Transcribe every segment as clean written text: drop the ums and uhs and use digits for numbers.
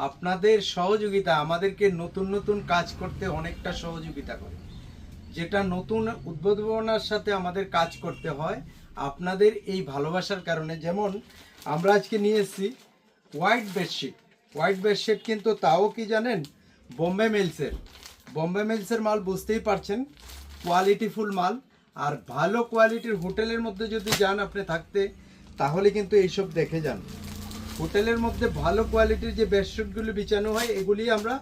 আপনাদের সহযোগিতা আমাদেরকে নতুন নতুন কাজ করতে অনেকটা সহযোগিতা করে, যেটা নতুন উদ্ভাবনার সাথে আমাদের কাজ করতে হয় আপনাদের এই ভালোবাসার কারণে। যেমন আমরা আজকে নিয়ে এসেছি হোয়াইট বেডশিট। হোয়াইট বেডশিট কিন্তু তাও কি জানেন, বোম্বে মিলসের। বোম্বে মিলসের মাল, বুঝতেই পারছেন, কোয়ালিটিফুল মাল। আর ভালো কোয়ালিটির হোটেলের মধ্যে যদি যান আপনি থাকতে, তাহলে কিন্তু এইসব দেখে যান। হোটেলের মধ্যে ভালো কোয়ালিটির যে বেডশিটগুলি বিছানো হয়, এগুলি আমরা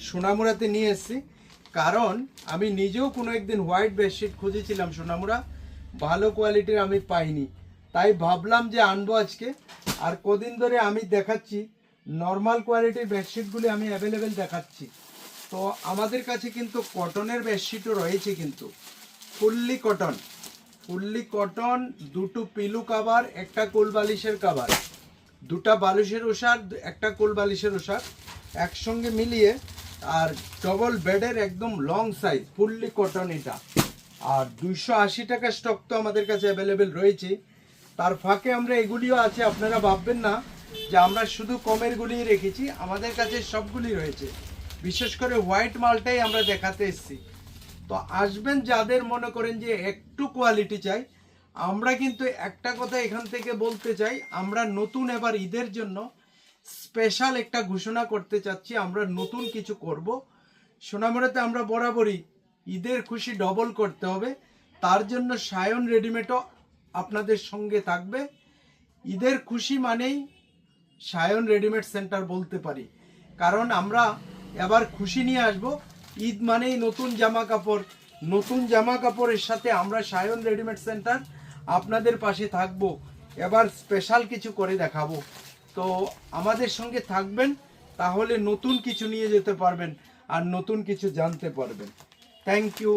সোনামুড়াতে নিয়ে এসেছি। কারণ আমি নিজেও কোনো একদিন হোয়াইট বেডশিট খুঁজেছিলাম সোনামুড়া, ভালো কোয়ালিটির আমি পাইনি, তাই ভাবলাম যে আনবো আজকে। আর কদিন ধরে আমি দেখাচ্ছি নর্মাল কোয়ালিটির বেডশিটগুলি আমি অ্যাভেলেবেল দেখাচ্ছি। তো আমাদের কাছে কিন্তু কটনের বেডশিটও রয়েছে, কিন্তু ফুললি কটন। ফুললি কটন, দুটো পিলু কাভার, একটা কোল বালিশের কাভার, দুটা বালিশের ওষার, একটা কোল বালিশের ওষার একসঙ্গে মিলিয়ে, আর ডবল বেডের একদম লং সাইজ, ফুললি কটন এটা। আর 280 টাকা স্টক তো আমাদের কাছে অ্যাভেলেবেল রয়েছে। তার ফাঁকে আমরা এগুলিও আছে, আপনারা ভাববেন না যে আমরা শুধু কমেরগুলিই রেখেছি, আমাদের কাছে সবগুলি রয়েছে। বিশেষ করে হোয়াইট মালটাই আমরা দেখাতে এসেছি। তো আসবেন যাদের মনে করেন যে একটু কোয়ালিটি চাই। আমরা কিন্তু একটা কথা এখান থেকে বলতে চাই, আমরা নতুন এবার ঈদের জন্য স্পেশাল একটা ঘোষণা করতে চাচ্ছি, আমরা নতুন কিছু করব। সোনামুড়াতে আমরা বরাবরই ঈদের খুশি ডবল করতে হবে, তার জন্য সায়ন রেডিমেডও আপনাদের সঙ্গে থাকবে। ঈদের খুশি মানেই সায়ন রেডিমেড সেন্টার বলতে পারি, কারণ আমরা এবার খুশি নিয়ে আসব। ঈদ মানেই নতুন জামা কাপড়, নতুন জামা কাপড়ের সাথে আমরা সায়ন রেডিমেড সেন্টার আপনাদের পাশে থাকব। এবার স্পেশাল কিছু করে দেখাবো। তো আমাদের সঙ্গে থাকবেন, তাহলে নতুন কিছু নিয়ে যেতে পারবেন আর নতুন কিছু জানতে পারবেন। Thank you.